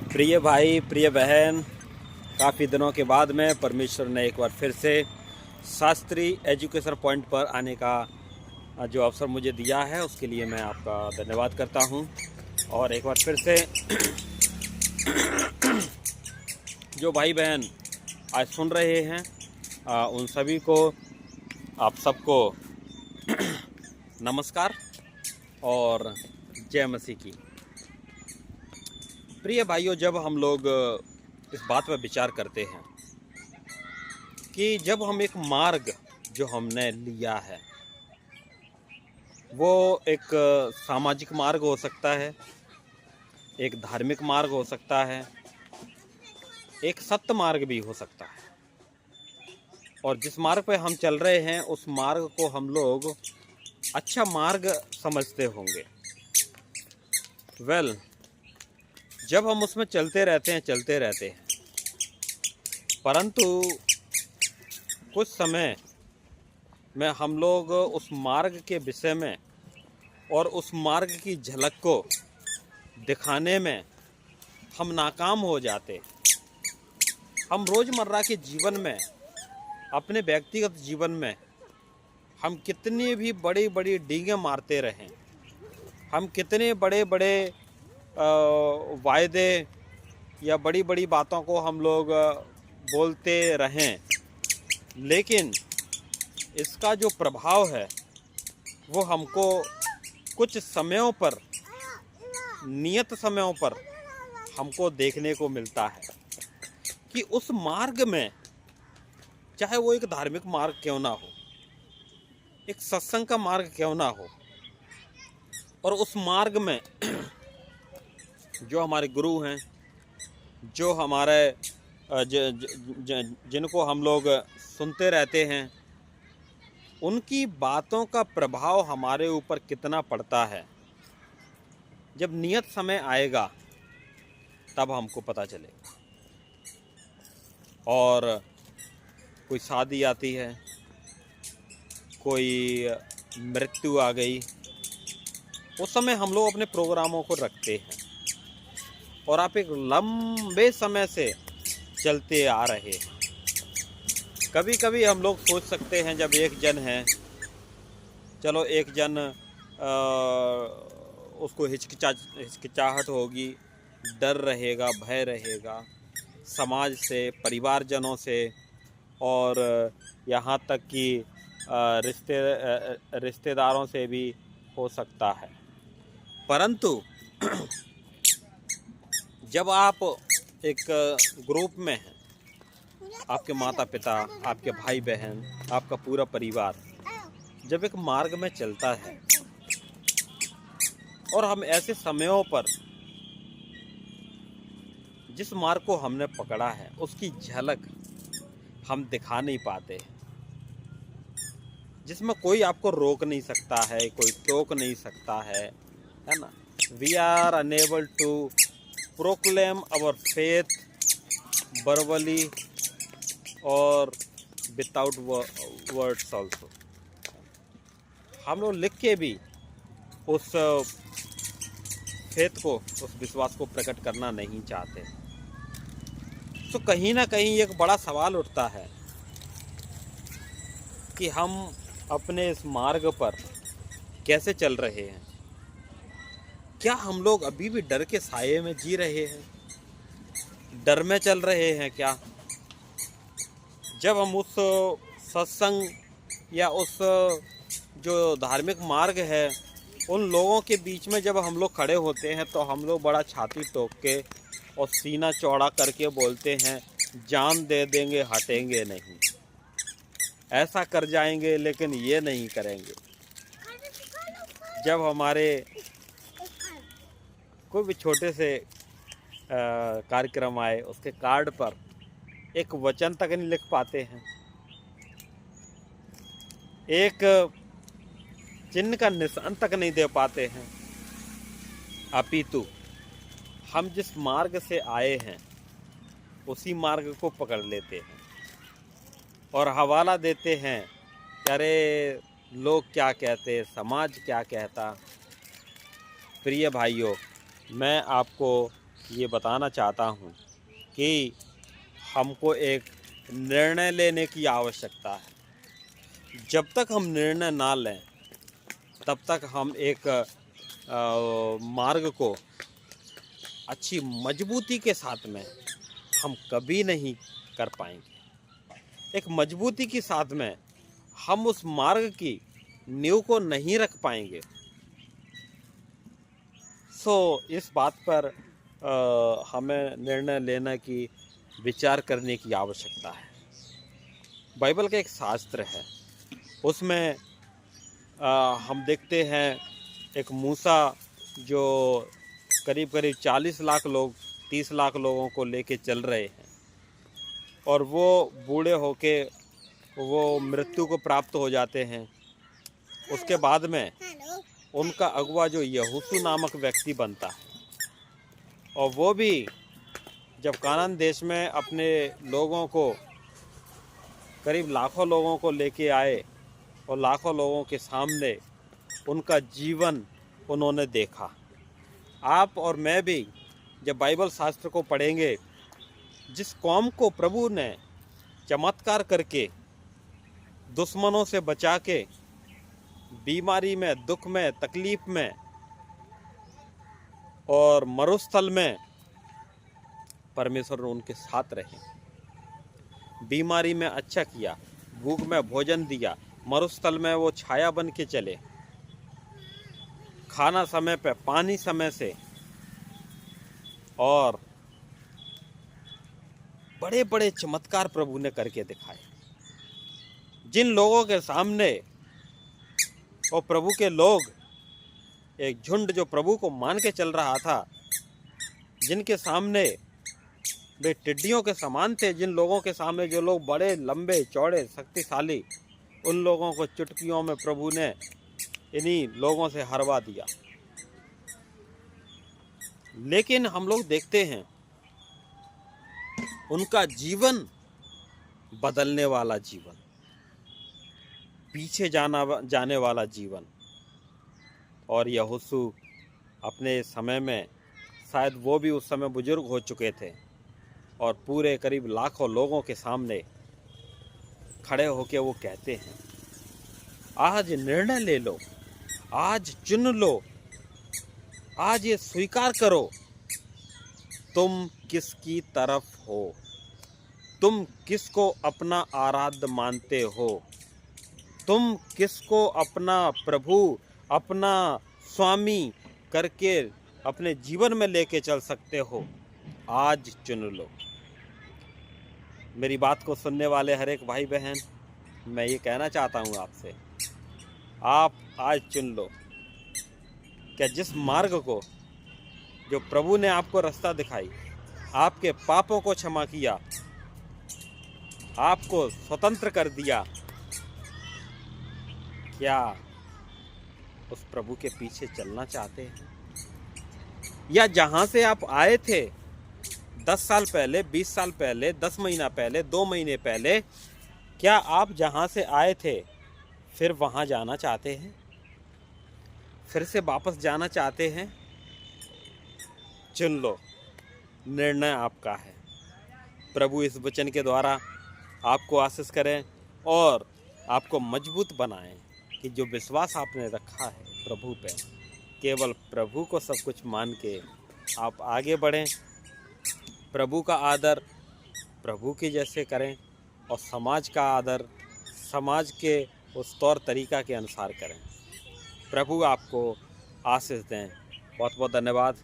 प्रिय भाई, प्रिय बहन, काफ़ी दिनों के बाद में परमेश्वर ने एक बार फिर से शास्त्री एजुकेशन पॉइंट पर आने का जो अवसर मुझे दिया है उसके लिए मैं आपका धन्यवाद करता हूं। और एक बार फिर से जो भाई बहन आज सुन रहे हैं उन सभी को, आप सबको नमस्कार और जय मसीह की। प्रिय भाइयों, जब हम लोग इस बात पर विचार करते हैं कि जब हम एक मार्ग जो हमने लिया है वो एक सामाजिक मार्ग हो सकता है, एक धार्मिक मार्ग हो सकता है, एक सत्य मार्ग भी हो सकता है, और जिस मार्ग पे हम चल रहे हैं उस मार्ग को हम लोग अच्छा मार्ग समझते होंगे। जब हम उसमें चलते रहते हैं परंतु कुछ समय में हम लोग उस मार्ग के विषय में और उस मार्ग की झलक को दिखाने में हम नाकाम हो जाते। हम रोज़मर्रा के जीवन में, अपने व्यक्तिगत जीवन में हम कितनी भी बड़ी बड़ी डींगे मारते रहें, हम कितने बड़े बड़े वायदे या बड़ी बड़ी बातों को हम लोग बोलते रहें, लेकिन इसका जो प्रभाव है वो हमको कुछ समयों पर, नियत समयों पर हमको देखने को मिलता है कि उस मार्ग में, चाहे वो एक धार्मिक मार्ग क्यों ना हो, एक सत्संग का मार्ग क्यों ना हो, और उस मार्ग में जो हमारे गुरु हैं, जो हमारे जिनको हम लोग सुनते रहते हैं, उनकी बातों का प्रभाव हमारे ऊपर कितना पड़ता है, जब नियत समय आएगा तब हमको पता चलेगा। और कोई शादी आती है, कोई मृत्यु आ गई, उस समय हम लोग अपने प्रोग्रामों को रखते हैं और आप एक लंबे समय से चलते आ रहे हैं। कभी कभी हम लोग सोच सकते हैं, जब एक जन है, चलो एक जन उसको हिचकिचाहट होगी, डर रहेगा, भय रहेगा समाज से, परिवारजनों से, और यहाँ तक कि रिश्तेदारों से भी हो सकता है। परंतु जब आप एक ग्रुप में हैं, आपके माता पिता, आपके भाई बहन, आपका पूरा परिवार जब एक मार्ग में चलता है और हम ऐसे समयों पर जिस मार्ग को हमने पकड़ा है उसकी झलक हम दिखा नहीं पाते, जिसमें कोई आपको रोक नहीं सकता है, कोई टोक नहीं सकता है ना। We are unable to proclaim our faith verbally और विदाउट वर्ड्स ऑल्सो। हम लोग लिख के भी उस फेथ को, उस विश्वास को प्रकट करना नहीं चाहते। तो कहीं ना कहीं एक बड़ा सवाल उठता है कि हम अपने इस मार्ग पर कैसे चल रहे हैं। क्या हम लोग अभी भी डर के साये में जी रहे हैं, डर में चल रहे हैं क्या? जब हम उस सत्संग या उस जो धार्मिक मार्ग है उन लोगों के बीच में जब हम लोग खड़े होते हैं तो हम लोग बड़ा छाती ठोक के और सीना चौड़ा करके बोलते हैं, जान दे देंगे, हटेंगे नहीं, ऐसा कर जाएंगे लेकिन ये नहीं करेंगे। जब हमारे कोई भी छोटे से कार्यक्रम आए, उसके कार्ड पर एक वचन तक नहीं लिख पाते हैं, एक चिन्ह का निशान तक नहीं दे पाते हैं, अपितु हम जिस मार्ग से आए हैं उसी मार्ग को पकड़ लेते हैं और हवाला देते हैं, अरे लोग क्या कहते, समाज क्या कहता। प्रिय भाइयों, मैं आपको ये बताना चाहता हूँ कि हमको एक निर्णय लेने की आवश्यकता है। जब तक हम निर्णय ना लें तब तक हम एक मार्ग को अच्छी मजबूती के साथ में हम कभी नहीं कर पाएंगे। एक मजबूती के साथ में हम उस मार्ग की नींव को नहीं रख पाएंगे। इस बात पर हमें निर्णय लेने की विचार करने की आवश्यकता है। बाइबल का एक शास्त्र है, उसमें हम देखते हैं एक मूसा जो करीब 40 लाख लोग 30 लाख लोगों को लेके चल रहे हैं और वो बूढ़े होके वो मृत्यु को प्राप्त हो जाते हैं। उसके बाद में उनका अगुवा जो यहोशू नामक व्यक्ति बनता है और वो भी जब कानान देश में अपने लोगों को करीब लाखों लोगों को लेके आए और लाखों लोगों के सामने उनका जीवन उन्होंने देखा। आप और मैं भी जब बाइबल शास्त्र को पढ़ेंगे, जिस कौम को प्रभु ने चमत्कार करके दुश्मनों से बचा के बीमारी में, दुख में, तकलीफ में और मरुस्थल में परमेश्वर ने उनके साथ रहे, बीमारी में अच्छा किया, भूख में भोजन दिया, मरुस्थल में वो छाया बन के चले, खाना समय पे, पानी समय से, और बड़े बड़े चमत्कार प्रभु ने करके दिखाए। जिन लोगों के सामने और प्रभु के लोग, एक झुंड जो प्रभु को मान के चल रहा था, जिनके सामने वे टिड्डियों के समान थे, जिन लोगों के सामने जो लोग बड़े लंबे चौड़े शक्तिशाली, उन लोगों को चुटकियों में प्रभु ने इन्हीं लोगों से हरवा दिया। लेकिन हम लोग देखते हैं उनका जीवन बदलने वाला जीवन, पीछे जाने वाला जीवन। और यहोशू अपने समय में, शायद वो भी उस समय बुजुर्ग हो चुके थे और पूरे करीब लाखों लोगों के सामने खड़े होके वो कहते हैं, आज निर्णय ले लो, आज चुन लो, आज ये स्वीकार करो, तुम किसकी तरफ हो, तुम किसको अपना आराध्य मानते हो, तुम किसको अपना प्रभु, अपना स्वामी करके अपने जीवन में लेके चल सकते हो, आज चुन लो। मेरी बात को सुनने वाले हर एक भाई बहन, मैं ये कहना चाहता हूँ आपसे, आप आज चुन लो। क्या जिस मार्ग को जो प्रभु ने आपको रास्ता दिखाई, आपके पापों को क्षमा किया, आपको स्वतंत्र कर दिया, क्या उस प्रभु के पीछे चलना चाहते हैं? या जहां से आप आए थे 10 साल पहले, 20 साल पहले, 10 महीना पहले, 2 महीने पहले, क्या आप जहां से आए थे फिर वहां जाना चाहते हैं? फिर से वापस जाना चाहते हैं? चुन लो, निर्णय आपका है। प्रभु इस वचन के द्वारा आपको आशीष करें और आपको मजबूत बनाएं कि जो विश्वास आपने रखा है प्रभु पे, केवल प्रभु को सब कुछ मान के आप आगे बढ़ें, प्रभु का आदर प्रभु के जैसे करें और समाज का आदर समाज के उस तौर तरीका के अनुसार करें। प्रभु आपको आशीष दें। बहुत बहुत धन्यवाद।